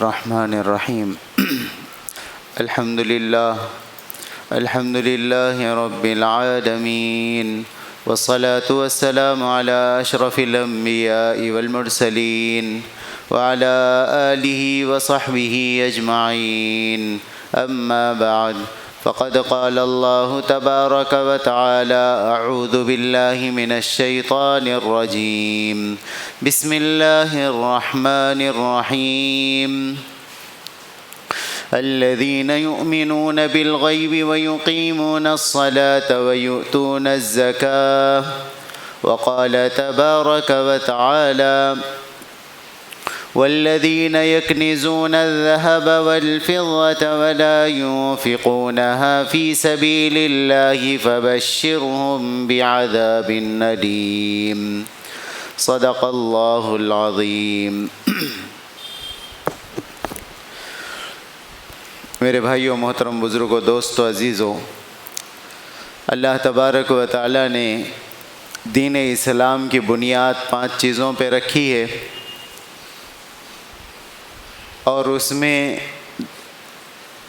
الرحمن الرحیم الحمد للہ رب العالمین والصلاة والسلام علی اشرف الانبیاء والمرسلین وعلى آلہ وصحبہ اجمعین اما بعد فقد قال اللہ تبارک وتعالی اعوذ باللہ من الشیطان الرجیم بسم اللہ الرحمن الرحیم الذين يؤمنون بالغيب ويقيمون الصلاة ويؤتون الزكاة وقال تبارك وتعالى والذين يكنزون الذهب والفضة ولا ينفقونها في سبيل الله فبشرهم بعذاب أليم صدق الله العظيم۔ میرے بھائیوں، محترم بزرگوں، دوستوں، عزیزوں، اللہ تبارک و تعالیٰ نے دین اسلام کی بنیاد 5 چیزوں پہ رکھی ہے، اور اس میں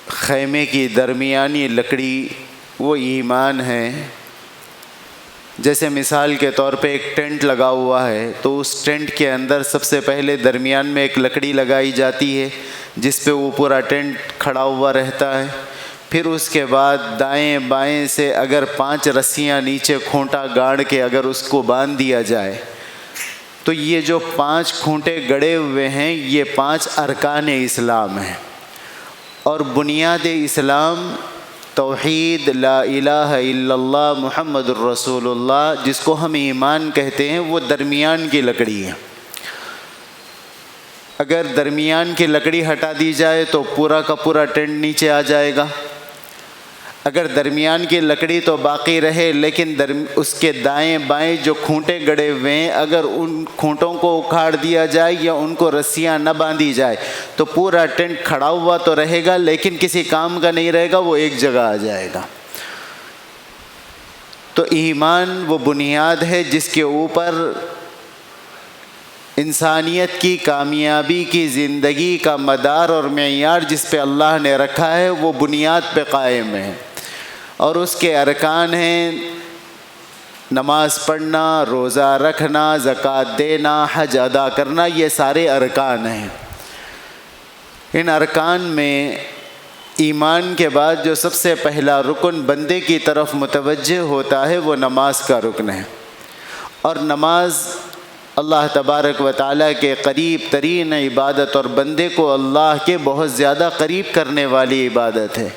خیمے کی درمیانی لکڑی وہ ایمان ہے۔ جیسے مثال کے طور پہ ایک ٹینٹ لگا ہوا ہے تو اس ٹینٹ کے اندر سب سے پہلے درمیان میں ایک لکڑی لگائی جاتی ہے جس پہ وہ پورا ٹینٹ کھڑا ہوا رہتا ہے۔ پھر اس کے بعد دائیں بائیں سے اگر 5 رسیاں نیچے کھونٹا گاڑ کے اگر اس کو باندھ دیا جائے تو یہ جو 5 کھونٹے گڑے ہوئے ہیں یہ 5 ارکان اسلام ہیں، اور بنیاد اسلام توحید لا الہ الا اللہ محمد الرسول اللہ، جس کو ہم ایمان کہتے ہیں، وہ درمیان کی لکڑی ہے۔ اگر درمیان کی لکڑی ہٹا دی جائے تو پورا کا پورا ٹینٹ نیچے آ جائے گا۔ اگر درمیان کی لکڑی تو باقی رہے لیکن اس کے دائیں بائیں جو کھونٹے گڑے ہوئے ہیں اگر ان کھونٹوں کو اکھاڑ دیا جائے یا ان کو رسیاں نہ باندھی جائے تو پورا ٹینٹ کھڑا ہوا تو رہے گا لیکن کسی کام کا نہیں رہے گا، وہ ایک جگہ آ جائے گا۔ تو ایمان وہ بنیاد ہے جس کے اوپر انسانیت کی کامیابی کی زندگی کا مدار اور معیار جس پہ اللہ نے رکھا ہے وہ بنیاد پہ قائم ہے، اور اس کے ارکان ہیں نماز پڑھنا، روزہ رکھنا، زکوٰۃ دینا، حج ادا کرنا، یہ سارے ارکان ہیں۔ ان ارکان میں ایمان کے بعد جو سب سے پہلا رکن بندے کی طرف متوجہ ہوتا ہے وہ نماز کا رکن ہے، اور نماز اللہ تبارک و تعالیٰ کے قریب ترین عبادت اور بندے کو اللہ کے بہت زیادہ قریب کرنے والی عبادت ہے،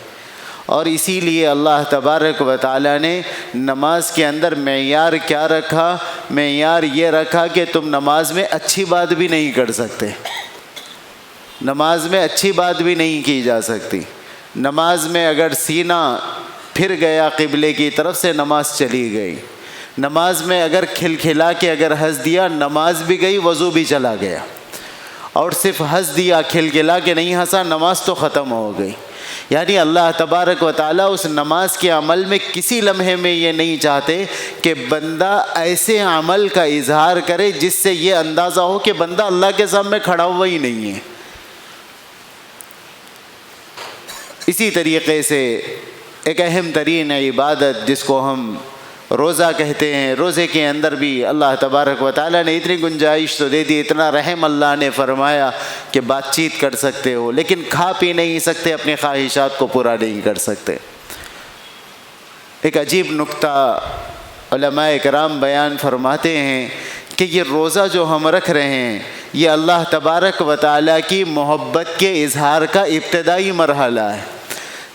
اور اسی لیے اللہ تبارک و تعالیٰ نے نماز کے اندر معیار کیا رکھا؟ معیار یہ رکھا کہ تم نماز میں اچھی بات بھی نہیں کر سکتے، نماز میں اچھی بات بھی نہیں کی جا سکتی۔ نماز میں اگر سینہ پھر گیا قبلے کی طرف سے نماز چلی گئی، نماز میں اگر کھلکھلا کے اگر ہنس دیا نماز بھی گئی، وضو بھی چلا گیا، اور صرف ہنس دیا کھلکھلا کے نہیں ہنسا نماز تو ختم ہو گئی۔ یعنی اللہ تبارک و تعالیٰ اس نماز کے عمل میں کسی لمحے میں یہ نہیں چاہتے کہ بندہ ایسے عمل کا اظہار کرے جس سے یہ اندازہ ہو کہ بندہ اللہ کے سامنے کھڑا ہوا ہی نہیں ہے۔ اسی طریقے سے ایک اہم ترین عبادت جس کو ہم روزہ کہتے ہیں، روزے کے اندر بھی اللہ تبارک و تعالیٰ نے اتنی گنجائش تو دے دی، اتنا رحم اللہ نے فرمایا کہ بات چیت کر سکتے ہو لیکن کھا پی نہیں سکتے، اپنی خواہشات کو پورا نہیں کر سکتے۔ ایک عجیب نکتہ علماء کرام بیان فرماتے ہیں کہ یہ روزہ جو ہم رکھ رہے ہیں یہ اللہ تبارک و تعالیٰ کی محبت کے اظہار کا ابتدائی مرحلہ ہے۔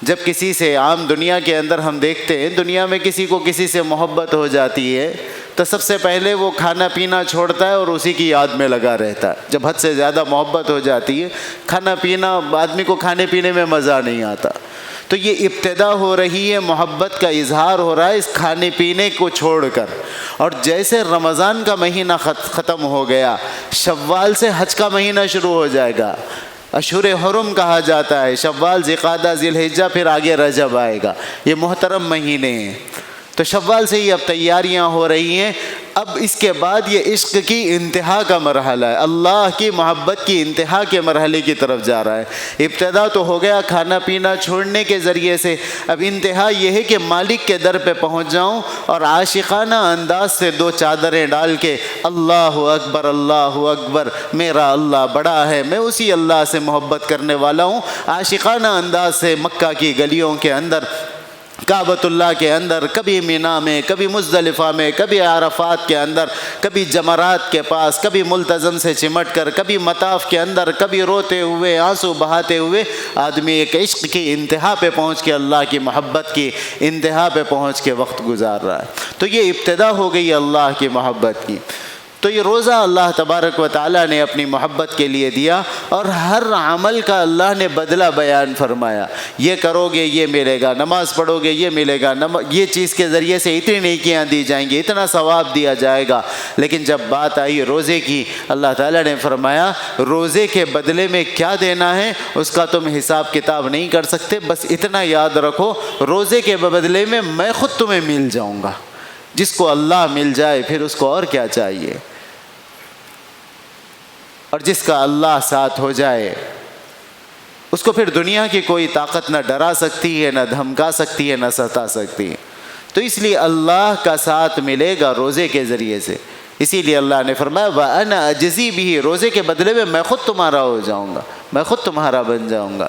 جب کسی سے عام دنیا کے اندر ہم دیکھتے ہیں، دنیا میں کسی کو کسی سے محبت ہو جاتی ہے تو سب سے پہلے وہ کھانا پینا چھوڑتا ہے اور اسی کی یاد میں لگا رہتا ہے۔ جب حد سے زیادہ محبت ہو جاتی ہے، کھانا پینا، آدمی کو کھانے پینے میں مزہ نہیں آتا۔ تو یہ ابتدا ہو رہی ہے، محبت کا اظہار ہو رہا ہے اس کھانے پینے کو چھوڑ کر، اور جیسے رمضان کا مہینہ ختم ہو گیا، شوال سے حج کا مہینہ شروع ہو جائے گا۔ اشہر حرم کہا جاتا ہے، شوال، ذوالقعدہ، ذی الحجہ، پھر آگے رجب آئے گا، یہ محترم مہینے ہیں۔ تو شوال سے ہی اب تیاریاں ہو رہی ہیں، اب اس کے بعد یہ عشق کی انتہا کا مرحلہ ہے، اللہ کی محبت کی انتہا کے مرحلے کی طرف جا رہا ہے۔ ابتدا تو ہو گیا کھانا پینا چھوڑنے کے ذریعے سے، اب انتہا یہ ہے کہ مالک کے در پہ پہنچ جاؤں اور عاشقانہ انداز سے دو چادریں ڈال کے اللہ اکبر میرا اللہ بڑا ہے، میں اسی اللہ سے محبت کرنے والا ہوں، عاشقانہ انداز سے مکہ کی گلیوں کے اندر، کعبۃ اللہ کے اندر، کبھی مینا میں، کبھی مزدلفہ میں، کبھی عرفات کے اندر، کبھی جمرات کے پاس، کبھی ملتزم سے چمٹ کر، کبھی مطاف کے اندر، کبھی روتے ہوئے آنسو بہاتے ہوئے آدمی ایک عشق کی انتہا پہ پہنچ کے، اللہ کی محبت کی انتہا پہ پہنچ کے وقت گزار رہا ہے۔ تو یہ ابتدا ہو گئی اللہ کی محبت کی۔ تو یہ روزہ اللہ تبارک و تعالیٰ نے اپنی محبت کے لیے دیا، اور ہر عمل کا اللہ نے بدلہ بیان فرمایا، یہ کرو گے یہ ملے گا، نماز پڑھو گے یہ ملے گا، یہ چیز کے ذریعے سے اتنی نیکیاں دی جائیں گی، اتنا ثواب دیا جائے گا۔ لیکن جب بات آئی روزے کی، اللہ تعالیٰ نے فرمایا روزے کے بدلے میں کیا دینا ہے اس کا تم حساب کتاب نہیں کر سکتے، بس اتنا یاد رکھو روزے کے بدلے میں خود تمہیں مل جاؤں گا۔ جس کو اللہ مل جائے پھر اس کو اور کیا چاہیے، اور جس کا اللہ ساتھ ہو جائے اس کو پھر دنیا کی کوئی طاقت نہ ڈرا سکتی ہے، نہ دھمکا سکتی ہے، نہ ستا سکتی ہے۔ تو اس لیے اللہ کا ساتھ ملے گا روزے کے ذریعے سے، اسی لیے اللہ نے فرمایا وَأَنَا أَجْزِي بِهِ، روزے کے بدلے میں میں خود تمہارا ہو جاؤں گا، میں خود تمہارا بن جاؤں گا۔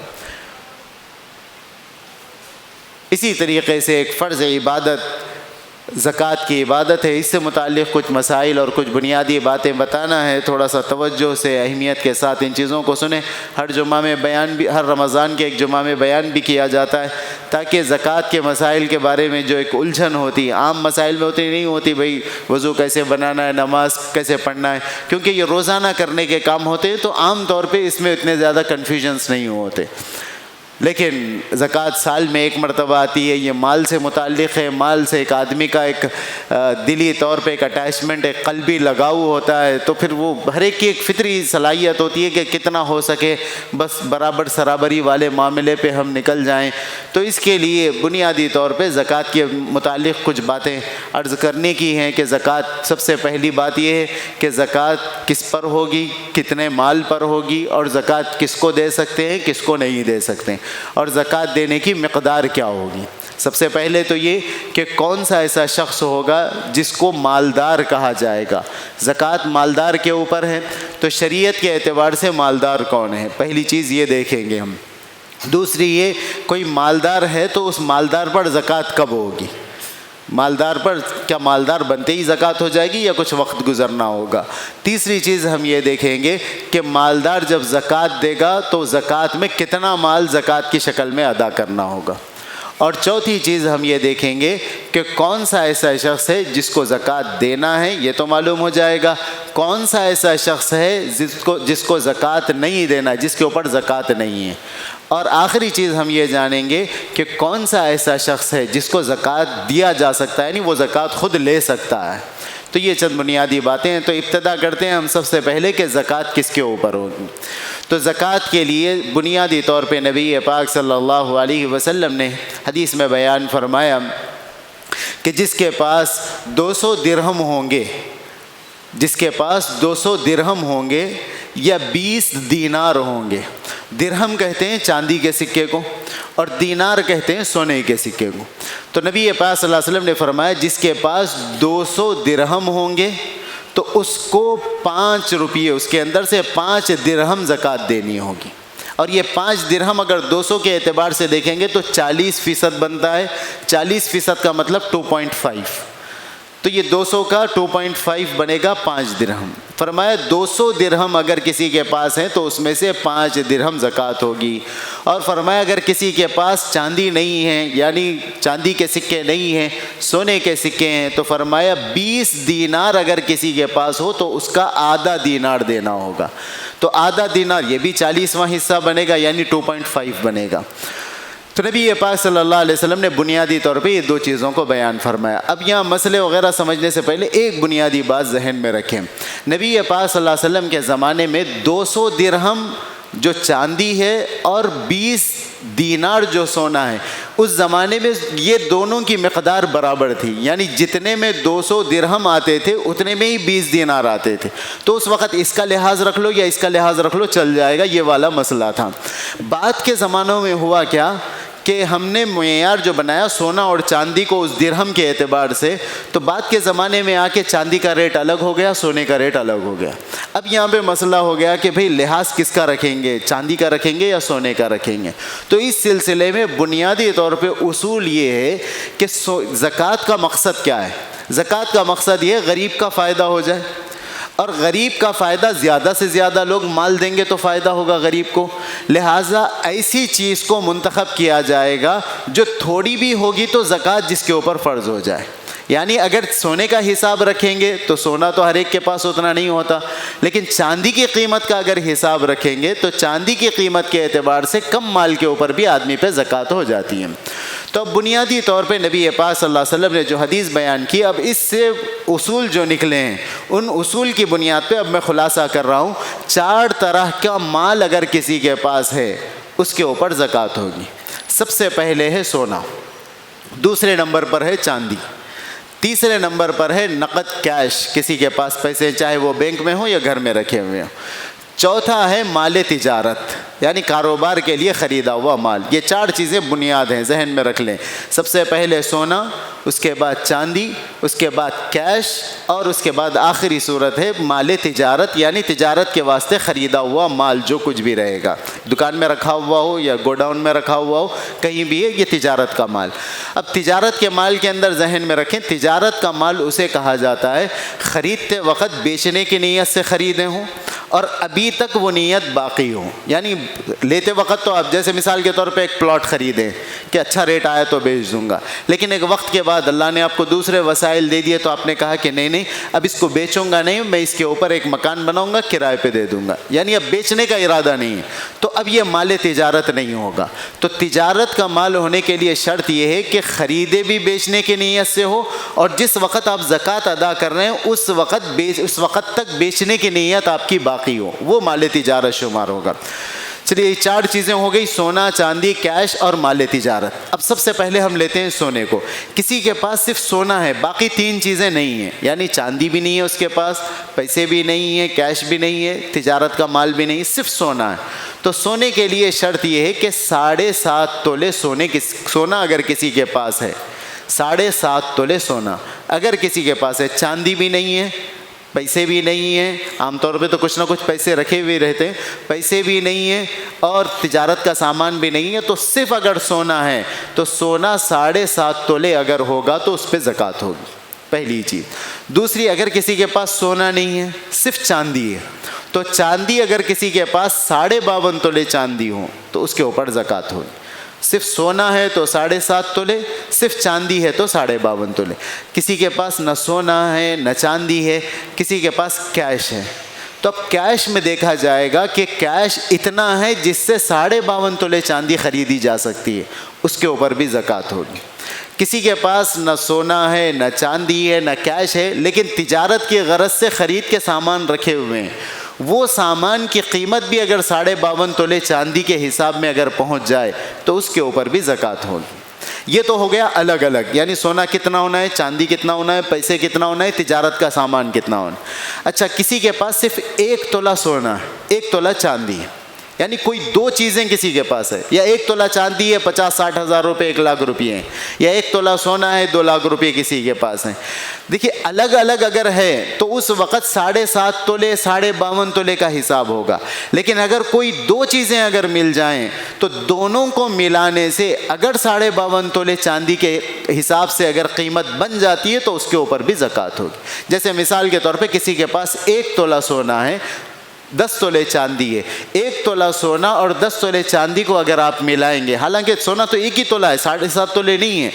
اسی طریقے سے ایک فرض عبادت زکوٰۃ کی عبادت ہے، اس سے متعلق کچھ مسائل اور کچھ بنیادی باتیں بتانا ہے، تھوڑا سا توجہ سے اہمیت کے ساتھ ان چیزوں کو سنیں۔ ہر جمعہ میں بیان بھی، ہر رمضان کے ایک جمعہ میں بیان بھی کیا جاتا ہے تاکہ زکوٰۃ کے مسائل کے بارے میں جو ایک الجھن ہوتی ہے، عام مسائل میں ہوتی نہیں ہوتی، بھئی وضو کیسے بنانا ہے، نماز کیسے پڑھنا ہے، کیونکہ یہ روزانہ کرنے کے کام ہوتے ہیں تو عام طور پہ اس میں اتنے زیادہ کنفیوژنس نہیں ہوتے۔ لیکن زکوٰۃ سال میں ایک مرتبہ آتی ہے، یہ مال سے متعلق ہے، مال سے ایک آدمی کا ایک دلی طور پہ ایک اٹیچمنٹ، ایک قلبی لگاؤ ہوتا ہے، تو پھر وہ ہر ایک کی ایک فطری صلاحیت ہوتی ہے کہ کتنا ہو سکے بس برابر سرابری والے معاملے پہ ہم نکل جائیں۔ تو اس کے لیے بنیادی طور پہ زکوٰۃ کے متعلق کچھ باتیں عرض کرنے کی ہیں کہ زکوٰۃ، سب سے پہلی بات یہ ہے کہ زکوٰۃ کس پر ہوگی، کتنے مال پر ہوگی، اور زکوٰۃ کس کو دے سکتے ہیں کس کو نہیں دے سکتے ہیں، اور زکوٰۃ دینے کی مقدار کیا ہوگی۔ سب سے پہلے تو یہ کہ کون سا ایسا شخص ہوگا جس کو مالدار کہا جائے گا۔ زکوٰۃ مالدار کے اوپر ہے، تو شریعت کے اعتبار سے مالدار کون ہے، پہلی چیز یہ دیکھیں گے ہم۔ دوسری یہ کوئی مالدار ہے تو اس مالدار پر زکوٰۃ کب ہوگی، مالدار پر کیا مالدار بنتے ہی زکوٰۃ ہو جائے گی یا کچھ وقت گزرنا ہوگا۔ تیسری چیز ہم یہ دیکھیں گے کہ مالدار جب زکوٰۃ دے گا تو زکوٰۃ میں کتنا مال زکوٰۃ کی شکل میں ادا کرنا ہوگا۔ اور چوتھی چیز ہم یہ دیکھیں گے کہ کون سا ایسا شخص ہے جس کو زکوٰۃ دینا ہے، یہ تو معلوم ہو جائے گا، کون سا ایسا شخص ہے جس کو زکوٰۃ نہیں دینا، جس کے اوپر زکوٰۃ نہیں ہے۔ اور آخری چیز ہم یہ جانیں گے کہ کون سا ایسا شخص ہے جس کو زکوٰۃ دیا جا سکتا ہے، یعنی وہ زکوٰۃ خود لے سکتا ہے۔ تو یہ چند بنیادی باتیں ہیں۔ تو ابتدا کرتے ہیں ہم سب سے پہلے کہ زکوٰۃ کس کے اوپر ہوگی۔ تو زکوٰۃ کے لیے بنیادی طور پہ نبی پاک صلی اللہ علیہ وسلم نے حدیث میں بیان فرمایا کہ جس کے پاس 200 درہم ہوں گے، جس کے پاس 200 درہم ہوں گے یا 20 دینار ہوں گے، درہم کہتے ہیں چاندی کے سکے کو اور دینار کہتے ہیں سونے کے سکے کو۔ تو نبی پاک صلی اللہ علیہ وسلم نے فرمایا جس کے پاس 200 درہم ہوں گے تو اس کو 5 روپیے، اس کے اندر سے 5 درہم زکوٰۃ دینی ہوگی۔ اور یہ 5 درہم اگر 200 کے اعتبار سے دیکھیں گے تو 40% بنتا ہے، 40% کا مطلب 2.5، تو یہ 200 کا 2.5 بنے گا 5 درہم۔ فرمایا 200 درہم اگر کسی کے پاس ہیں تو اس میں سے 5 درہم زکوٰۃ ہوگی۔ اور فرمایا اگر کسی کے پاس چاندی نہیں ہے، یعنی چاندی کے سکے نہیں ہیں، سونے کے سکے ہیں، تو فرمایا 20 دینار اگر کسی کے پاس ہو تو اس کا آدھا دینار دینا ہوگا۔ تو آدھا دینار یہ بھی 40واں حصہ بنے گا، یعنی 2.5 بنے گا۔ تو نبی پاک صلی اللہ علیہ وسلم نے بنیادی طور پہ یہ 2 چیزوں کو بیان فرمایا۔ اب یہاں مسئلے وغیرہ سمجھنے سے پہلے ایک بنیادی بات ذہن میں رکھیں۔ نبی پاک صلی اللہ علیہ وسلم کے زمانے میں 200 درہم جو چاندی ہے اور 20 دینار جو سونا ہے، اس زمانے میں یہ دونوں کی مقدار برابر تھی، یعنی جتنے میں 200 درہم آتے تھے اتنے میں ہی 20 دینار آتے تھے. تو اس وقت اس کا لحاظ رکھ لو یا اس کا لحاظ رکھ لو، چل جائے گا، یہ والا مسئلہ تھا. بعد کے زمانوں میں ہوا کیا کہ ہم نے معیار جو بنایا سونا اور چاندی کو اس درہم کے اعتبار سے، تو بعد کے زمانے میں آ کے چاندی کا ریٹ الگ ہو گیا، سونے کا ریٹ الگ ہو گیا. اب یہاں پہ مسئلہ ہو گیا کہ بھئی لحاظ کس کا رکھیں گے، چاندی کا رکھیں گے یا سونے کا رکھیں گے. تو اس سلسلے میں بنیادی طور پہ اصول یہ ہے کہ زکوٰۃ کا مقصد کیا ہے. زکوٰۃ کا مقصد یہ غریب کا فائدہ ہو جائے، اور غریب کا فائدہ زیادہ سے زیادہ لوگ مال دیں گے تو فائدہ ہوگا غریب کو. لہٰذا ایسی چیز کو منتخب کیا جائے گا جو تھوڑی بھی ہوگی تو زکوٰۃ جس کے اوپر فرض ہو جائے. یعنی اگر سونے کا حساب رکھیں گے تو سونا تو ہر ایک کے پاس اتنا نہیں ہوتا، لیکن چاندی کی قیمت کا اگر حساب رکھیں گے تو چاندی کی قیمت کے اعتبار سے کم مال کے اوپر بھی آدمی پہ زکوٰۃ ہو جاتی ہے. تو اب بنیادی طور پہ نبی پاک صلی اللہ علیہ وسلم نے جو حدیث بیان کی، اب اس سے اصول جو نکلے ہیں ان اصول کی بنیاد پہ اب میں خلاصہ کر رہا ہوں. 4 طرح کا مال اگر کسی کے پاس ہے اس کے اوپر زکوٰۃ ہوگی. سب سے پہلے ہے سونا، دوسرے نمبر پر ہے چاندی، تیسرے نمبر پر ہے نقد کیش، کسی کے پاس پیسے چاہے وہ بینک میں ہوں یا گھر میں رکھے ہوئے ہوں. چوتھا ہے مال تجارت، یعنی کاروبار کے لیے خریدا ہوا مال. یہ 4 چیزیں بنیاد ہیں، ذہن میں رکھ لیں. سب سے پہلے سونا، اس کے بعد چاندی، اس کے بعد کیش، اور اس کے بعد آخری صورت ہے مال تجارت، یعنی تجارت کے واسطے خریدا ہوا مال جو کچھ بھی رہے گا، دکان میں رکھا ہوا ہو یا گوڈاؤن میں رکھا ہوا ہو، کہیں بھی ہے، یہ تجارت کا مال. اب تجارت کے مال کے اندر ذہن میں رکھیں، تجارت کا مال اسے کہا جاتا ہے خریدتے وقت بیچنے کی نیت سے خریدے ہوں اور ابھی تک وہ نیت باقی ہو. یعنی لیتے وقت تو آپ جیسے مثال کے طور پہ ایک پلاٹ خریدیں کہ اچھا ریٹ آیا تو بیچ دوں گا، لیکن ایک وقت کے بعد اللہ نے آپ کو دوسرے وسائل دے دیے تو آپ نے کہا کہ نہیں اب اس کو بیچوں گا نہیں، میں اس کے اوپر ایک مکان بناؤں گا، کرائے پہ دے دوں گا. یعنی اب بیچنے کا ارادہ نہیں ہے، تو اب یہ مال تجارت نہیں ہوگا. تو تجارت کا مال ہونے کے لیے شرط یہ ہے کہ خریدے بھی بیچنے کی نیت سے ہو، اور جس وقت آپ زکوٰۃ ادا کر رہے ہیں اس وقت تک بیچنے کی نیت آپ کی باقی ہو، وہ مال تجارت شمار ہوگا. چلیے یہ 4 چیزیں ہو گئی، سونا، چاندی، کیش اور مال تجارت. اب سب سے پہلے ہم لیتے ہیں سونے کو. کسی کے پاس صرف سونا ہے، باقی 3 چیزیں نہیں ہیں، یعنی چاندی بھی نہیں ہے اس کے پاس، پیسے بھی نہیں ہیں، کیش بھی نہیں ہے، تجارت کا مال بھی نہیں ہے، صرف سونا ہے. تو سونے کے لیے شرط یہ ہے کہ 7.5 تولے سونا اگر کسی کے پاس ہے، 7.5 تولے سونا اگر کسی کے پاس ہے. چاندی بھی نہیں ہے، پیسے بھی نہیں ہیں، عام طور پہ تو کچھ نہ کچھ پیسے رکھے ہوئے رہتے ہیں، پیسے بھی نہیں ہیں اور تجارت کا سامان بھی نہیں ہے، تو صرف اگر سونا ہے تو سونا 7.5 تولے اگر ہوگا تو اس پہ زکوٰۃ ہوگی. پہلی چیز. دوسری، اگر کسی کے پاس سونا نہیں ہے، صرف چاندی ہے، تو چاندی اگر کسی کے پاس 52.5 تولے چاندی ہوں تو اس کے اوپر زکوٰۃ ہوگی. صرف سونا ہے تو 7.5 تولے، صرف چاندی ہے تو 52.5 تولے. کسی کے پاس نہ سونا ہے نہ چاندی ہے، کسی کے پاس کیش ہے، تو اب کیش میں دیکھا جائے گا کہ کیش اتنا ہے جس سے 52.5 تولے چاندی خریدی جا سکتی ہے، اس کے اوپر بھی زکوٰۃ ہوگی. کسی کے پاس نہ سونا ہے نہ چاندی ہے نہ کیش ہے، لیکن تجارت کی غرض سے خرید کے سامان رکھے ہوئے ہیں، وہ سامان کی قیمت بھی اگر 52.5 تولے چاندی کے حساب میں اگر پہنچ جائے تو اس کے اوپر بھی زکوٰۃ ہوگی. یہ تو ہو گیا الگ الگ، یعنی سونا کتنا ہونا ہے، چاندی کتنا ہونا ہے، پیسے کتنا ہونا ہے، تجارت کا سامان کتنا ہونا ہے. اچھا، کسی کے پاس صرف 1 تولہ سونا ہے، 1 تولہ چاندی ہے، یعنی کوئی 2 چیزیں کسی کے پاس ہے، یا 1 تولہ چاندی ہے 50-60 ہزار روپے 1 لاکھ روپے ہیں، یا 1 تولہ سونا ہے 2 لاکھ روپے کسی کے پاس ہیں. دیکھیے الگ الگ اگر ہے تو اس وقت 7.5 تولے 52.5 تولے کا حساب ہوگا. لیکن اگر کوئی 2 چیزیں اگر مل جائیں تو دونوں کو ملانے سے اگر 52.5 تولے چاندی کے حساب سے اگر قیمت بن جاتی ہے تو اس کے اوپر بھی زکوٰۃ ہوگی. جیسے مثال کے طور پہ کسی کے پاس 1 تولہ سونا ہے، 10 تولے چاندی ہے، 1 تولہ سونا اور 10 تولے چاندی کو اگر آپ ملائیں گے، حالانکہ سونا تو 1 ہی تولہ ہے، 7.5 تولے نہیں ہے،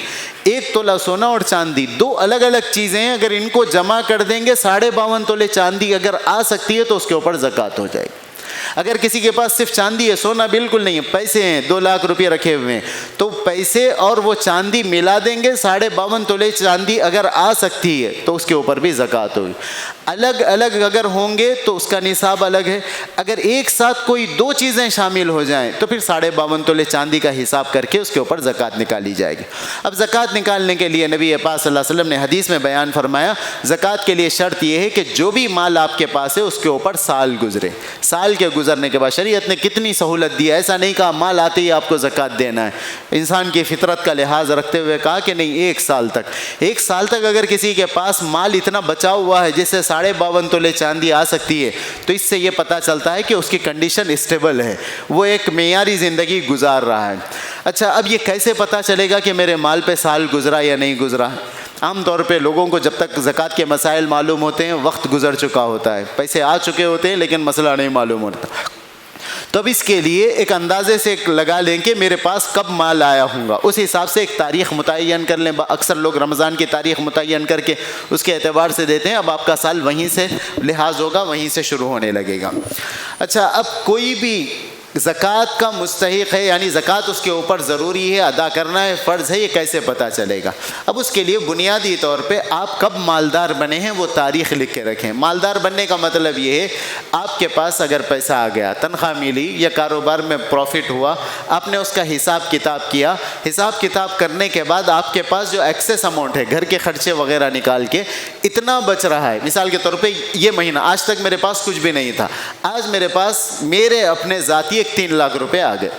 1 تولہ سونا اور چاندی 2 الگ الگ چیزیں ہیں، اگر ان کو جمع کر دیں گے 52.5 تولے چاندی اگر آ سکتی ہے تو اس کے اوپر زکوٰۃ ہو جائے گی. اگر کسی کے پاس صرف چاندی ہے، سونا بالکل نہیں ہے، پیسے ہیں 2 لاکھ روپے رکھے ہوئے ہیں، تو پیسے اور وہ چاندی ملا دیں گے، 52.5 تولے چاندی اگر آ سکتی ہے تو اس کے اوپر بھی زکوٰۃ ہوگی۔ الگ الگ اگر ہوں گے تو اس کا نصاب الگ ہے۔ اگر ایک ساتھ کوئی 2 چیزیں شامل ہو جائیں تو پھر 52.5 تولے چاندی کا حساب کر کے اس کے اوپر زکوٰۃ نکالی جائے گی۔ اب زکوٰۃ نکالنے کے لیے نبی پاک صلی اللہ علیہ وسلم نے حدیث میں بیان فرمایا، زکوٰۃ کے لیے شرط یہ ہے کہ جو بھی مال آپ کے پاس ہے اس کے اوپر سال گزرے۔ سال کے گزرنے کے بعد شریعت نے کتنی سہولت دی ہے، ایسا نہیں کہا مال آتے ہی آپ کو زکوٰۃ دینا ہے۔ انسان کی فطرت کا لحاظ رکھتے ہوئے کہا کہ نہیں، 1 سال تک اگر کسی کے پاس مال اتنا بچا ہوا ہے جس سے 52.5 تولے چاندی آ سکتی ہے تو اس سے یہ پتہ چلتا ہے کہ اس کی کنڈیشن اسٹیبل ہے، وہ ایک معیاری زندگی گزار رہا ہے۔ اچھا، اب یہ کیسے پتہ چلے گا کہ میرے مال پہ سال گزرا یا نہیں گزرا؟ عام طور پہ لوگوں کو جب تک زکوٰۃ کے مسائل معلوم ہوتے ہیں وقت گزر چکا ہوتا ہے، پیسے آ چکے ہوتے ہیں لیکن مسئلہ نہیں معلوم ہوتا۔ تو اب اس کے لیے ایک اندازے سے لگا لیں کہ میرے پاس کب مال آیا ہوں گا، اس حساب سے ایک تاریخ متعین کر لیں۔ اکثر لوگ رمضان کی تاریخ متعین کر کے اس کے اعتبار سے دیتے ہیں، اب آپ کا سال وہیں سے لحاظ ہوگا، وہیں سے شروع ہونے لگے گا۔ اچھا، اب کوئی بھی زکوٰۃ کا مستحق ہے، یعنی زکوٰۃ اس کے اوپر ضروری ہے، ادا کرنا ہے، فرض ہے، یہ کیسے پتہ چلے گا؟ اب اس کے لیے بنیادی طور پہ آپ کب مالدار بنے ہیں وہ تاریخ لکھ کے رکھیں۔ مالدار بننے کا مطلب یہ ہے آپ کے پاس اگر پیسہ آ گیا، تنخواہ ملی یا کاروبار میں پروفٹ ہوا، آپ نے اس کا حساب کتاب کیا، حساب کتاب کرنے کے بعد آپ کے پاس جو ایکسیس اماؤنٹ ہے، گھر کے خرچے وغیرہ نکال کے اتنا بچ رہا ہے، مثال کے طور پہ یہ مہینہ آج تک میرے پاس کچھ بھی نہیں تھا، آج میرے پاس میرے اپنے ذاتی 3 لاکھ روپے آ گئے۔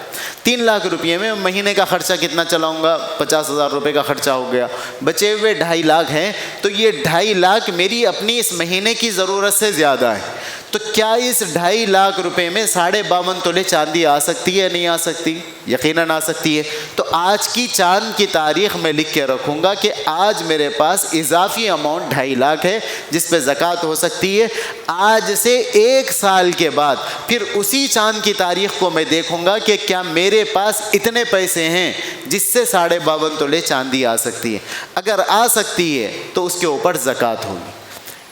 3 لاکھ روپے میں مہینے کا خرچہ کتنا چلاؤں گا؟ 50,000 روپے کا خرچہ ہو گیا، بچے ہوئے 2.5 لاکھ ہیں، تو یہ 2.5 لاکھ میری اپنی اس مہینے کی ضرورت سے زیادہ ہے۔ تو کیا اس 2.5 لاکھ روپے میں 52.5 تولے چاندی آ سکتی ہے نہیں آ سکتی؟ یقیناً آ سکتی ہے۔ تو آج کی چاند کی تاریخ میں لکھ کے رکھوں گا کہ آج میرے پاس اضافی اماؤنٹ 2.5 لاکھ ہے جس پہ زکوٰۃ ہو سکتی ہے۔ آج سے 1 سال کے بعد پھر اسی چاند کی تاریخ کو میں دیکھوں گا کہ کیا میرے پاس اتنے پیسے ہیں جس سے 52.5 تولے چاندی آ سکتی ہے۔ اگر آ سکتی ہے تو اس کے اوپر زکوٰۃ ہوگی۔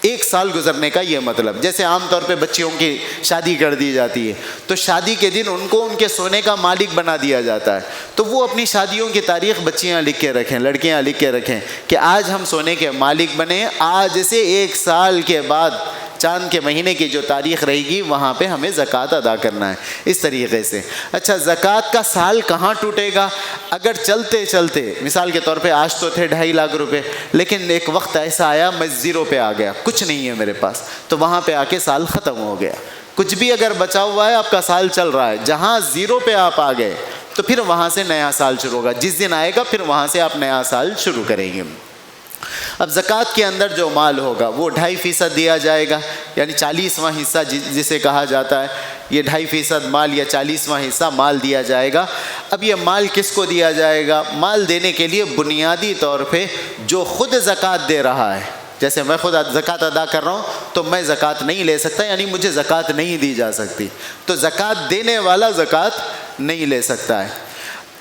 1 سال گزرنے کا یہ مطلب، جیسے عام طور پہ بچیوں کی شادی کر دی جاتی ہے تو شادی کے دن ان کو ان کے سونے کا مالک بنا دیا جاتا ہے، تو وہ اپنی شادیوں کی تاریخ بچیاں لکھ کے رکھیں، لڑکیاں لکھ کے رکھیں کہ آج ہم سونے کے مالک بنے، آج سے 1 سال کے بعد چاند کے مہینے کی جو تاریخ رہے گی وہاں پہ ہمیں زکوٰۃ ادا کرنا ہے، اس طریقے سے۔ اچھا، زکوٰۃ کا سال کہاں ٹوٹے گا؟ اگر چلتے چلتے مثال کے طور پہ آج تو تھے 2.5 لاکھ روپے، لیکن ایک وقت ایسا آیا میں 0 پہ آ گیا، کچھ نہیں ہے میرے پاس، تو وہاں پہ آ کے سال ختم ہو گیا۔ کچھ بھی اگر بچا ہوا ہے، آپ کا سال چل رہا ہے، جہاں 0 پہ آپ آ گئے تو پھر وہاں سے نیا سال شروع ہوگا، جس دن آئے گا پھر وہاں سے آپ نیا سال شروع کریں گے۔ اب زکوٰۃ کے اندر جو مال ہوگا وہ 2.5% دیا جائے گا، یعنی 40واں حصہ جسے کہا جاتا ہے، یہ 2.5% مال یا 40واں حصہ مال دیا جائے گا۔ اب یہ مال کس کو دیا جائے گا؟ مال دینے کے لیے بنیادی طور پہ جو خود زکوٰۃ دے رہا ہے، جیسے میں خود زکوٰۃ ادا کر رہا ہوں تو میں زکوٰۃ نہیں لے سکتا، یعنی مجھے زکوٰۃ نہیں دی جا سکتی، تو زکوٰۃ دینے والا زکوٰۃ نہیں لے سکتا ہے۔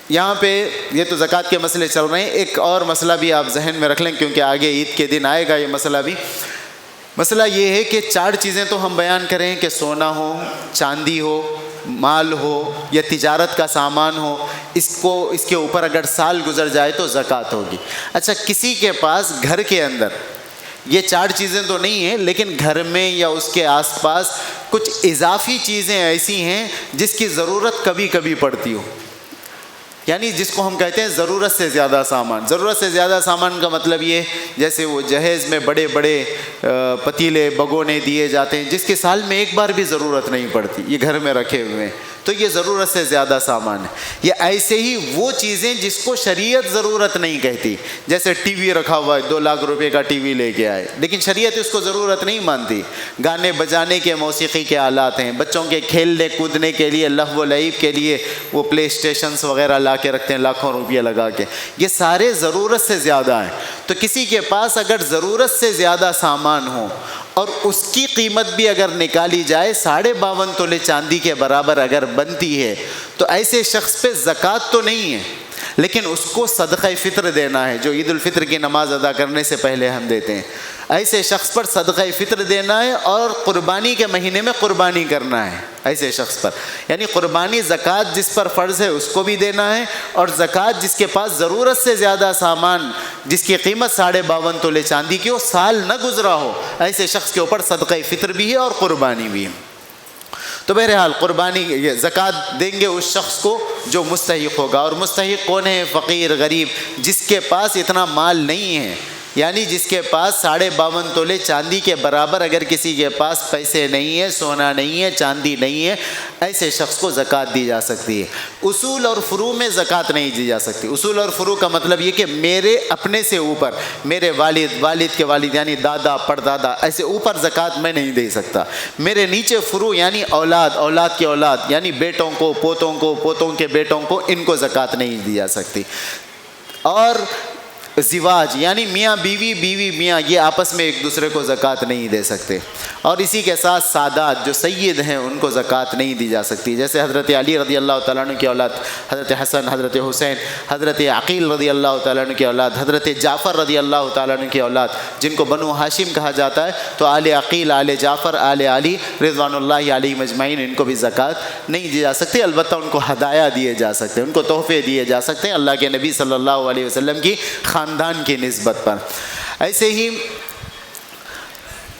یہاں پہ یہ تو زکوٰۃ کے مسئلے چل رہے ہیں، ایک اور مسئلہ بھی آپ ذہن میں رکھ لیں کیونکہ آگے عید کے دن آئے گا یہ مسئلہ بھی۔ مسئلہ یہ ہے کہ 4 چیزیں تو ہم بیان کریں کہ سونا ہو، چاندی ہو، مال ہو یا تجارت کا سامان ہو، اس کے اوپر اگر سال گزر جائے تو زکوٰۃ ہوگی۔ اچھا، کسی کے پاس گھر کے اندر یہ 4 چیزیں تو نہیں ہیں، لیکن گھر میں یا اس کے آس پاس کچھ اضافی چیزیں ایسی ہیں جس کی ضرورت کبھی کبھی پڑتی ہو، یعنی جس کو ہم کہتے ہیں ضرورت سے زیادہ سامان۔ ضرورت سے زیادہ سامان کا مطلب یہ جیسے وہ جہیز میں بڑے بڑے پتیلے بگونے دیے جاتے ہیں جس کے سال میں ایک بار بھی ضرورت نہیں پڑتی، یہ گھر میں رکھے ہوئے ہیں، تو یہ ضرورت سے زیادہ سامان ہے۔ یا ایسے ہی وہ چیزیں جس کو شریعت ضرورت نہیں کہتی، جیسے ٹی وی رکھا ہوا ہے، 2 لاکھ روپے کا ٹی وی لے کے آئے، لیکن شریعت اس کو ضرورت نہیں مانتی۔ گانے بجانے کے، موسیقی کے آلات ہیں، بچوں کے کھیلنے کودنے کے لیے، لہو و لعب کے لیے وہ پلے اسٹیشنز وغیرہ لا کے رکھتے ہیں لاکھوں روپیہ لگا کے، یہ سارے ضرورت سے زیادہ ہیں۔ تو کسی کے پاس اگر ضرورت سے زیادہ سامان ہو اور اس کی قیمت بھی اگر نکالی جائے 52.5 تولے چاندی کے برابر اگر بنتی ہے تو ایسے شخص پہ زکوٰۃ تو نہیں ہے، لیکن اس کو صدقہ فطر دینا ہے، جو عید الفطر کی نماز ادا کرنے سے پہلے ہم دیتے ہیں۔ ایسے شخص پر صدقہ فطر دینا ہے اور قربانی کے مہینے میں قربانی کرنا ہے۔ ایسے شخص پر، یعنی قربانی زکوٰۃ جس پر فرض ہے اس کو بھی دینا ہے، اور زکوٰۃ جس کے پاس ضرورت سے زیادہ سامان جس کی قیمت 52.5 تولے چاندی کی ہو، سال نہ گزرا ہو، ایسے شخص کے اوپر صدقہ فطر بھی ہے اور قربانی بھی ہے۔ تو بہرحال قربانی زکوٰۃ دیں گے اس شخص کو جو مستحق ہوگا، اور مستحق کون ہے؟ فقیر، غریب، جس کے پاس اتنا مال نہیں ہے، یعنی جس کے پاس 52.5 تولے چاندی کے برابر اگر کسی کے پاس پیسے نہیں ہے، سونا نہیں ہے، چاندی نہیں ہے، ایسے شخص کو زکوٰۃ دی جا سکتی ہے۔ اصول اور فروع میں زکوٰۃ نہیں دی جا سکتی۔ اصول اور فروع کا مطلب یہ کہ میرے اپنے سے اوپر، میرے والد کے والد یعنی دادا پردادا، ایسے اوپر زکوٰۃ میں نہیں دے سکتا۔ میرے نیچے فروع یعنی اولاد کی اولاد، یعنی بیٹوں کو، پوتوں کے بیٹوں کو، ان کو زکوٰۃ نہیں دی جا سکتی۔ اور زواج یعنی میاں بیوی، بیوی میاں، یہ آپس میں ایک دوسرے کو زکوٰۃ نہیں دے سکتے۔ اور اسی کے ساتھ سادات جو سید ہیں ان کو زکوٰۃ نہیں دی جا سکتی، جیسے حضرت علی رضی اللہ تعالیٰ عنہ کی اولاد، حضرت حسن، حضرت حسین، حضرت عقیل رضی اللہ تعالیٰ عنہ کی اولاد، حضرت جعفر رضی اللہ تعالیٰ عنہ کی اولاد، جن کو بنو ہاشم کہا جاتا ہے، تو آل عقیل، آل جعفر، آل علی رضوان اللہ علیہم اجمعین، ان کو بھی زکوٰۃ نہیں دی جا سکتی، البتہ ان کو ہدایہ دیے جا سکتے ہیں، ان کو تحفے دیے جا سکتے ہیں اللہ کے نبی صلی اللہ علیہ وسلم کی خاندان کی نسبت پر۔ ایسے ہی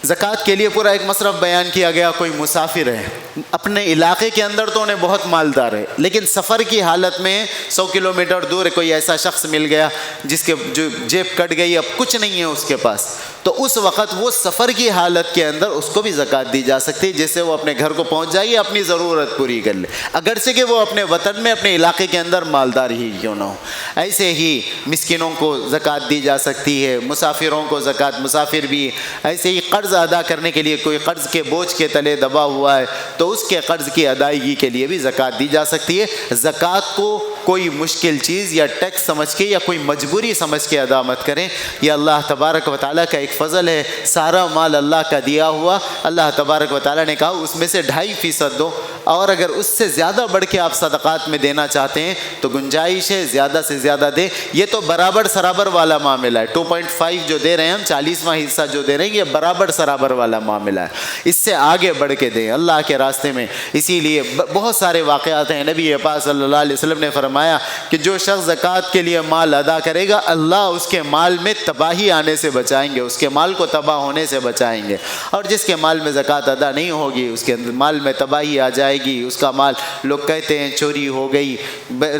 زکوٰۃ کے لیے پورا ایک مصرف بیان کیا گیا۔ کوئی مسافر ہے، اپنے علاقے کے اندر تو انہیں بہت مالدار ہے، لیکن سفر کی حالت میں 100 کلومیٹر دور کوئی ایسا شخص مل گیا جس کے جو جیب کٹ گئی، اب کچھ نہیں ہے اس کے پاس، تو اس وقت وہ سفر کی حالت کے اندر اس کو بھی زکوٰۃ دی جا سکتی ہے، جس سے وہ اپنے گھر کو پہنچ جائے، اپنی ضرورت پوری کر لے، اگرچہ کہ وہ اپنے وطن میں، اپنے علاقے کے اندر مالدار ہی کیوں نہ ہو۔ ایسے ہی مسکینوں کو زکوٰۃ دی جا سکتی ہے، مسافروں کو زکوٰۃ، مسافر بھی۔ ایسے ہی قرض ادا کرنے کے لیے، کوئی قرض کے بوجھ کے تلے دبا ہوا ہے تو اس کے قرض کی ادائیگی کے لیے بھی زکوٰۃ دی جا سکتی ہے۔ زکوٰۃ کو کوئی مشکل چیز یا ٹیکس سمجھ کے یا کوئی مجبوری سمجھ کے ادا مت کریں، یہ اللہ تبارک و تعالیٰ کا ایک فضل ہے۔ سارا مال اللہ کا دیا ہوا، اللہ تبارک و تعالیٰ نے کہا اس میں سے 2.5% دو، اور اگر اس سے زیادہ بڑھ کے آپ صدقات میں دینا چاہتے ہیں تو گنجائش ہے، زیادہ سے زیادہ دیں۔ یہ تو برابر سرابر والا معاملہ ہے، 2.5 جو دے رہے ہیں ہم، 40واں حصہ جو دے رہے ہیں، یہ برابر سرابر والا معاملہ ہے، اس سے آگے بڑھ کے دیں اللہ کے راستے میں۔ اسی لیے بہت سارے واقعات ہیں، نبی پاک صلی اللہ علیہ وسلم نے فرمایا کہ جو شخص زکوٰۃ کے لیے مال ادا کرے گا، اللہ اس کے مال میں تباہی آنے سے بچائیں گے، اس کے مال کو تباہ ہونے سے بچائیں گے۔ اور جس کے مال میں زکوٰۃ ادا نہیں ہوگی، اس کے مال میں تباہی آ جائے گی، اس کا مال، لوگ کہتے ہیں چوری ہو گئی،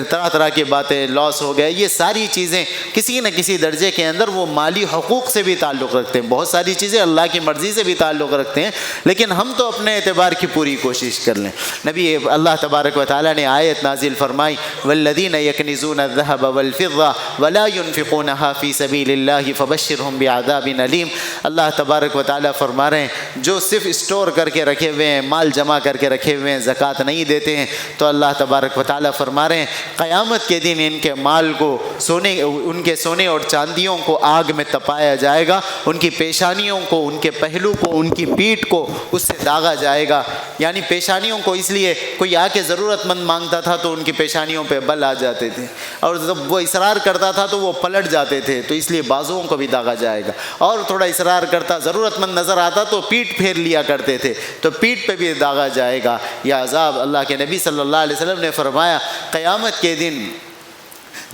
طرح طرح کی باتیں، لاس ہو گئے، یہ ساری چیزیں کسی نہ کسی درجے کے اندر وہ مالی حقوق سے بھی تعلق رکھتے ہیں، بہت ساری چیزیں اللہ کی مرضی سے بھی تعلق رکھتے ہیں، لیکن ہم تو اپنے اعتبار کی پوری کوشش کر لیں۔ نبی اللہ تبارک و تعالیٰ نے آیت نازل فرمائی، والذین یکنزون الذهب والفضة ولا ينفقونها في سبيل الله فبشرهم بعذاب علیم۔ اللہ تبارک و تعالیٰ فرما رہے ہیں جو صرف اسٹور کر کے رکھے ہوئے ہیں، مال جمع کر کے رکھے ہوئے ہیں، زکوٰۃ نہیں دیتے ہیں، تو اللہ تبارک و تعالیٰ فرما رہے ہیں قیامت کے دن ان کے مال کو، ان کے سونے اور چاندیوں کو آگ میں تپایا جائے گا، ان کی پیشانیوں کو، ان کے پہلو کو، ان کی پیٹھ کو اس سے داغا جائے گا۔ یعنی پیشانیوں کو اس لیے کوئی آ کے ضرورت مند مانگتا تھا تو ان کی پیشانیوں پہ بل آ جاتے تھے، اور جب وہ اصرار کرتا تھا تو وہ پلٹ جاتے تھے، تو اس لیے بازوؤں کو بھی داغا جائے گا، اور تھوڑا اصرار کرتا، ضرورت مند نظر آتا تو پیٹھ پھیر لیا کرتے تھے، تو پیٹھ پہ بھی داغا جائے گا۔ یہ عذاب اللہ کے نبی صلی اللہ علیہ وسلم نے فرمایا قیامت کے دن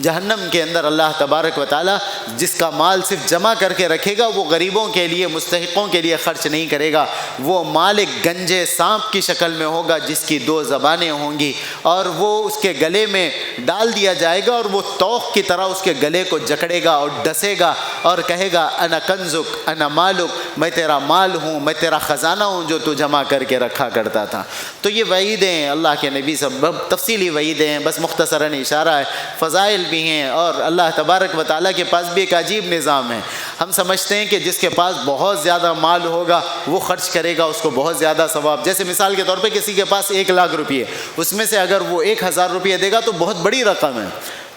جہنم کے اندر اللہ تبارک و تعالیٰ جس کا مال صرف جمع کر کے رکھے گا، وہ غریبوں کے لیے، مستحقوں کے لیے خرچ نہیں کرے گا، وہ مال ایک گنجے سانپ کی شکل میں ہوگا جس کی 2 زبانیں ہوں گی، اور وہ اس کے گلے میں ڈال دیا جائے گا، اور وہ توق کی طرح اس کے گلے کو جکڑے گا اور ڈسے گا اور کہے گا انا کنزک انا مالک، میں تیرا مال ہوں، میں تیرا خزانہ ہوں جو تو جمع کر کے رکھا کرتا تھا۔ تو یہ وعیدیں ہیں اللہ کے نبی سب تفصیلی وعیدیں ہیں، بس مختصراً اشارہ ہے، فضائل بھی ہیں، اور اللہ تبارک و تعالیٰ کے پاس بھی ایک عجیب نظام ہے۔ ہم سمجھتے ہیں کہ جس کے پاس بہت زیادہ مال ہوگا وہ خرچ کرے گا، اس کو بہت زیادہ ثواب، جیسے مثال کے طور پہ کسی کے پاس 1 لاکھ روپئے، اس میں سے اگر وہ 1000 روپئے دے گا تو بہت بڑی رقم ہے،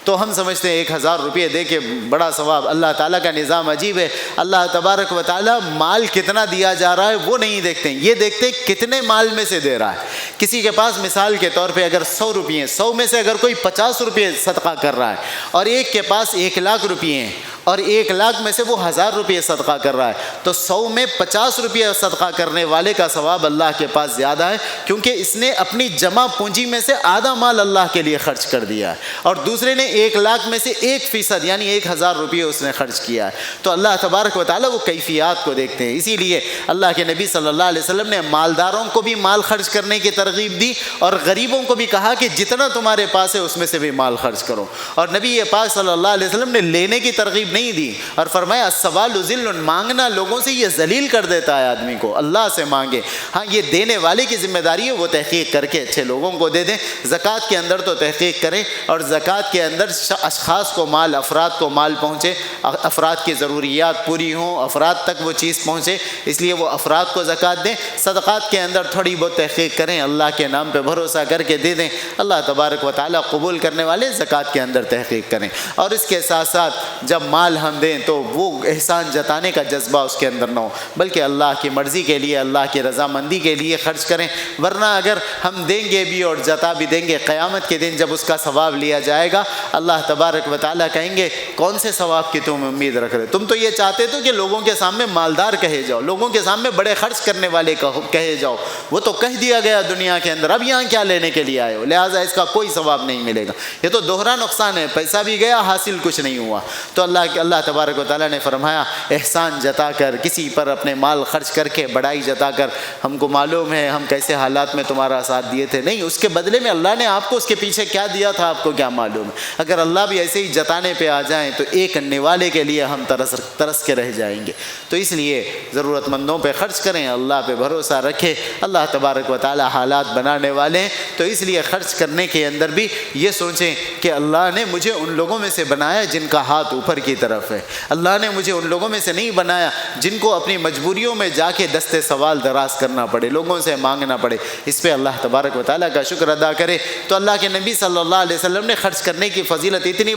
تو ہم سمجھتے ہیں 1000 روپئے دے کے بڑا ثواب۔ اللہ تعالیٰ کا نظام عجیب ہے، اللہ تبارک و تعالیٰ مال کتنا دیا جا رہا ہے وہ نہیں دیکھتے ہیں، یہ دیکھتے ہیں کتنے مال میں سے دے رہا ہے۔ کسی کے پاس مثال کے طور پہ اگر 100 روپئے ہیں، 100 میں سے اگر کوئی 50 روپئے صدقہ کر رہا ہے، اور ایک کے پاس 1 لاکھ روپئے ہیں، اور 1 لاکھ میں سے وہ 1000 روپے صدقہ کر رہا ہے تو 100 میں 50 روپے صدقہ کرنے والے کا ثواب اللہ کے پاس زیادہ ہے، کیونکہ اس نے اپنی جمع پونجی میں سے آدھا مال اللہ کے لیے خرچ کر دیا ہے، اور دوسرے نے 1 لاکھ میں سے 1% یعنی 1000 روپے اس نے خرچ کیا ہے۔ تو اللہ تبارک و تعالیٰ وہ کیفیات کو دیکھتے ہیں، اسی لیے اللہ کے نبی صلی اللہ علیہ وسلم نے مالداروں کو بھی مال خرچ کرنے کی ترغیب دی، اور غریبوں کو بھی کہا کہ جتنا تمہارے پاس ہے اس میں سے بھی مال خرچ کرو۔ اور نبی پاک صلی اللہ علیہ وسلم نے لینے کی ترغیب نہیں دی، اور فرمایا السوال ذل، مانگنا لوگوں سے یہ ذلیل کر دیتا ہے آدمی کو، اللہ سے مانگے۔ ہاں یہ دینے والے کی ذمہ داری ہے، وہ تحقیق کر کے اچھے لوگوں کو دے دیں۔ زکوٰۃ کے اندر تو تحقیق کریں، اور زکوٰۃ کے اندر اشخاص کو مال، افراد کو مال پہنچے، افراد کی ضروریات پوری ہوں، افراد تک وہ چیز پہنچے، اس لیے وہ افراد کو زکوٰۃ دیں۔ صدقات کے اندر تھوڑی بہت تحقیق کریں، اللہ کے نام پہ بھروسہ کر کے دے دیں، اللہ تبارک و تعالیٰ قبول کرنے والے زکوٰۃ کے اندر تحقیق کریں۔ اور اس کے ساتھ ساتھ جب مال ہم دیں تو وہ احسان جتانے کا جذبہ اس کے اندر نہ ہو، بلکہ اللہ کی مرضی کے لیے، اللہ کی رضامندی کے لیے خرچ کریں۔ ورنہ اگر ہم دیں گے بھی اور جتا بھی دیں گے، قیامت کے دن جب اس کا ثواب لیا جائے گا، اللہ تبارک و تعالیٰ کہیں گے کون سے ثواب کی تم امید رکھ رہے؟ تم تو یہ چاہتے تھے کہ لوگوں کے سامنے مالدار کہے جاؤ، لوگوں کے سامنے بڑے خرچ کرنے والے کہے جاؤ، وہ تو کہہ دیا گیا دنیا کے اندر، اب یہاں کیا لینے کے لیے آئے ہو؟ لہٰذا اس کا کوئی ثواب نہیں ملے گا، یہ تو دوہرا نقصان ہے، پیسہ بھی گیا، حاصل کچھ نہیں ہوا۔ تو اللہ تبارک و تعالیٰ نے فرمایا احسان جتا کر، کسی پر اپنے مال خرچ کر کے بڑائی جتا کر، ہم کو معلوم ہے ہم کیسے حالات میں تمہارا ساتھ دیے تھے، نہیں، اس کے بدلے میں اللہ نے آپ کو اس کے پیچھے کیا دیا تھا آپ کو کیا معلوم ہے؟ اگر اللہ بھی ایسے ہی جتانے پہ آ جائیں تو ایک نوالے کے لیے ہم ترس کے رہ جائیں گے۔ تو اس لیے ضرورت مندوں پہ خرچ کریں، اللہ پہ بھروسہ رکھیں، اللہ تبارک و تعالیٰ حالات بنانے والے ہیں، تو اس لیے خرچ کرنے کے اندر بھی یہ سوچیں کہ اللہ نے مجھے ان لوگوں میں سے بنایا جن کا ہاتھ اوپر کی طرف ہے، اللہ نے مجھے ان لوگوں میں سے نہیں بنایا جن کو اپنی مجبوریوں میں جا کے دستے سوال دراز کرنا پڑے، لوگوں سے مانگنا پڑے۔ اس پہ اللہ تبارک و تعالیٰ کا شکر ادا کرے۔ تو اللہ کے نبی صلی اللہ علیہ وسلم نے خرچ کرنے کی فضیلت اتنی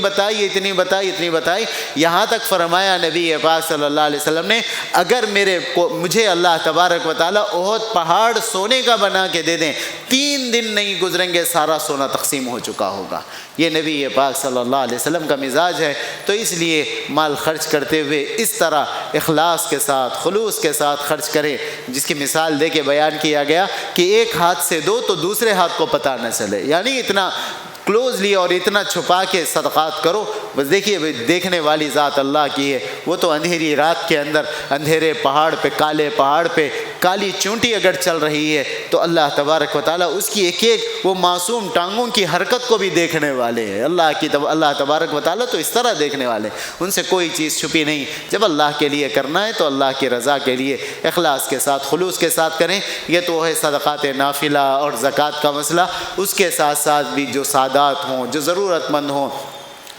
بتائی، یہاں تک فرمایا نبی پاک صلی اللہ علیہ وسلم نے اگر مجھے اللہ تبارک و تعالیٰ احد پہاڑ سونے کا بنا کے دے دیں، 3 دن نہیں گزریں گے سارا سونا تقسیم ہو چکا ہوگا۔ یہ نبی پاک صلی اللہ علیہ وسلم کا مزاج ہے۔ تو اس لیے مال خرچ کرتے ہوئے اس طرح اخلاص کے ساتھ، خلوص کے ساتھ خرچ کریں، جس کی مثال دے کے بیان کیا گیا کہ ایک ہاتھ سے دو تو دوسرے ہاتھ کو پتہ نہ چلے، یعنی اتنا کلوزلی اور اتنا چھپا کے صدقات کرو۔ بس دیکھیے دیکھنے والی ذات اللہ کی ہے، وہ تو اندھیری رات کے اندر اندھیرے پہاڑ پہ، کالے پہاڑ پہ کالی چونٹی اگر چل رہی ہے تو اللہ تبارک و تعالیٰ اس کی ایک ایک وہ معصوم ٹانگوں کی حرکت کو بھی دیکھنے والے ہیں۔ اللہ تبارک و تعالیٰ تو اس طرح دیکھنے والے، ان سے کوئی چیز چھپی نہیں۔ جب اللہ کے لیے کرنا ہے تو اللہ کی رضا کے لیے اخلاص کے ساتھ، خلوص کے ساتھ کریں۔ یہ تو ہے صدقات نافلہ اور زکوٰۃ کا مسئلہ۔ اس کے ساتھ ساتھ بھی جو سادات ہوں، جو ضرورت مند ہوں،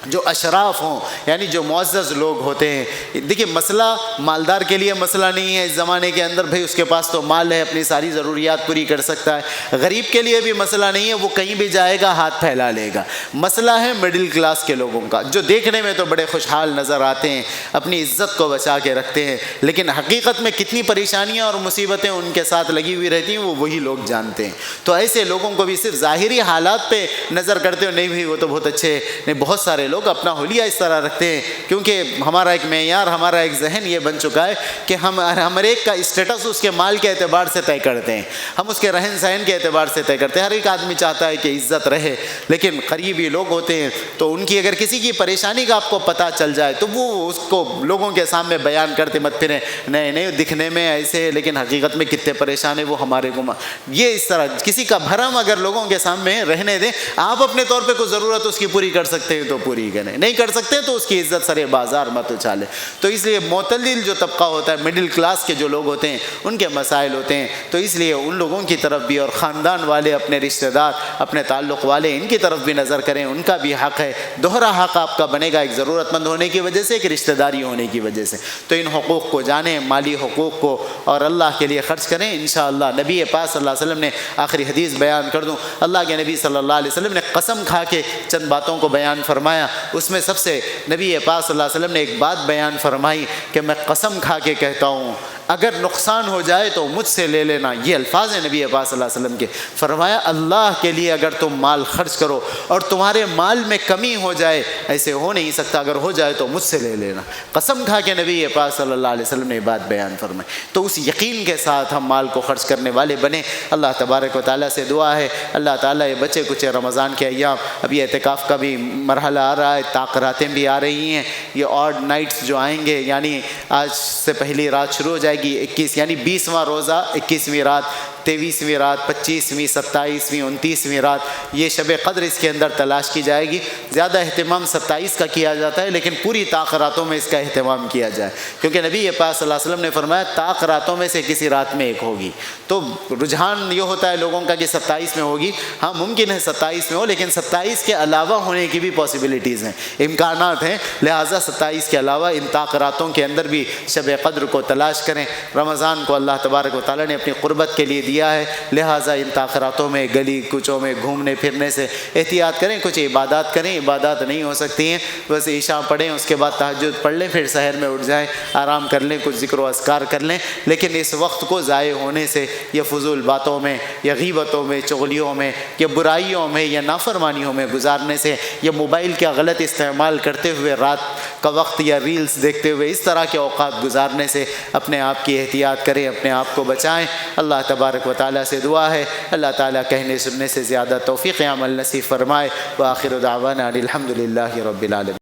جو اشراف ہوں، یعنی جو معزز لوگ ہوتے ہیں۔ دیکھیے مسئلہ مالدار کے لیے مسئلہ نہیں ہے اس زمانے کے اندر، بھئی اس کے پاس تو مال ہے، اپنی ساری ضروریات پوری کر سکتا ہے۔ غریب کے لیے بھی مسئلہ نہیں ہے، وہ کہیں بھی جائے گا ہاتھ پھیلا لے گا۔ مسئلہ ہے مڈل کلاس کے لوگوں کا، جو دیکھنے میں تو بڑے خوشحال نظر آتے ہیں، اپنی عزت کو بچا کے رکھتے ہیں، لیکن حقیقت میں کتنی پریشانیاں اور مصیبتیں ان کے ساتھ لگی ہوئی رہتی ہیں وہ وہی لوگ جانتے ہیں۔ تو ایسے لوگوں کو بھی صرف ظاہری حالات پہ نظر کرتے ہو، نہیں بھئی وہ تو بہت اچھے ہیں، نہیں، بہت سارے لوگ اپنا حلیہ اس طرح رکھتے ہیں، کیونکہ ہمارا ایک معیار، ہمارا ایک ذہن یہ بن چکا ہے کہ ہم ہر ایک کا اسٹیٹس اس کے مال کے اعتبار سے طے کرتے ہیں، ہم اس کے رہن سہن کے اعتبار سے طے کرتے ہیں۔ ہر ایک آدمی چاہتا ہے کہ عزت رہے، لیکن قریبی لوگ ہوتے ہیں تو ان کی اگر کسی کی پریشانی کا آپ کو پتہ چل جائے تو وہ اس کو لوگوں کے سامنے بیان کرتے مت پھریں، نہیں دکھنے میں ایسے ہے لیکن حقیقت میں کتنے پریشان ہیں وہ ہمارے کو۔ یہ اس طرح کسی کا بھرم اگر لوگوں کے سامنے رہنے دیں، آپ اپنے طور پہ کوئی ضرورت اس کی پوری کر سکتے ہیں تو پوری کریں، نہیں کر سکتے تو اس کی عزت سرے بازار مت اچھالے۔ تو اس لیے معتدل جو طبقہ ہوتا ہے، مڈل کلاس کے جو لوگ ہوتے ہیں، ان کے مسائل ہوتے ہیں، تو اس لیے ان لوگوں کی طرف بھی، اور خاندان والے، اپنے رشتہ دار، اپنے تعلق والے، ان کی طرف بھی نظر کریں، ان کا بھی حق ہے۔ دوہرا حق آپ کا بنے گا، ایک ضرورت مند ہونے کی وجہ سے، ایک رشتہ داری ہونے کی وجہ سے۔ تو ان حقوق کو جانیں، مالی حقوق کو، اور اللہ کے لیے خرچ کریں انشاءاللہ۔ نبی پاک صلی اللہ علیہ وسلم نے آخری حدیث بیان کر دوں، اللہ کے نبی صلی اللہ علیہ وسلم نے قسم کھا کے چند باتوں کو بیان فرمایا، اس میں سب سے نبی پاک صلی اللہ علیہ وسلم نے ایک بات بیان فرمائی کہ میں قسم کھا کے کہتا ہوں اگر نقصان ہو جائے تو مجھ سے لے لینا. یہ الفاظ ہیں نبی پاک صلی اللہ علیہ وسلم کے. فرمایا اللہ کے لیے اگر تم مال خرچ کرو اور تمہارے مال میں کمی ہو جائے، ایسے ہو نہیں سکتا، اگر ہو جائے تو مجھ سے لے لینا. قسم کھا کے نبی پاک صلی اللہ علیہ وسلم نے یہ بات بیان فرمائی. تو اس یقین کے ساتھ ہم مال کو خرچ کرنے والے بنیں. اللہ تبارک و تعالیٰ سے دعا ہے اللہ تعالیٰ یہ بچے کچھ رمضان کے ایام، اب یہ اعتکاف کا بھی مرحلہ آ رہا ہے، طاقراتیں بھی آ رہی ہیں، یہ آڈ نائٹس جو آئیں گے، یعنی آج سے پہلی رات شروع ہو جائے گی 21، یعنی 20واں روزہ 21ویں رات، 23ویں رات، 25ویں، 27ویں، 29ویں رات، یہ شب قدر اس کے اندر تلاش کی جائے گی. زیادہ اہتمام 27 کا کیا جاتا ہے، لیکن پوری طاق راتوں میں اس کا اہتمام کیا جائے، کیونکہ نبی پاک صلی اللہ علیہ وسلم نے فرمایا طاق راتوں میں سے کسی رات میں ایک ہوگی. تو رجحان یہ ہوتا ہے لوگوں کا کہ 27 میں ہوگی. ہاں ممکن ہے 27 میں ہو، لیکن 27 کے علاوہ ہونے کی بھی پاسبلٹیز ہیں، امکانات ہیں. لہٰذا 27 کے علاوہ ان طاق راتوں کے اندر بھی شب قدر کو تلاش کریں. رمضان کو اللہ تبارک و تعالیٰ نے اپنی قربت کے لیے دیا ہے، لہٰذا ان طاقراتوں میں گلی کوچوں میں گھومنے پھرنے سے احتیاط کریں. کچھ عبادات کریں، عبادات نہیں ہو سکتی ہیں، بس عشاء پڑھیں، اس کے بعد تہجد پڑھ لیں، پھر سحر میں اٹھ جائیں، آرام کر لیں، کچھ ذکر و اذکار کر لیں. لیکن اس وقت کو ضائع ہونے سے یا فضول باتوں میں یا غیبتوں میں، چغلیوں میں یا برائیوں میں یا نافرمانیوں میں گزارنے سے یا موبائل کا غلط استعمال کرتے ہوئے رات کا وقت یا ریلز دیکھتے ہوئے اس طرح کے اوقات گزارنے سے اپنے آپ کی احتیاط کریں، اپنے آپ کو بچائیں. اللہ تبارک و تعالیٰ سے دعا ہے اللہ تعالیٰ کہنے سننے سے زیادہ توفیق عمل نصیب فرمائے. وآخر دعوانا الحمد للہ رب العالمین.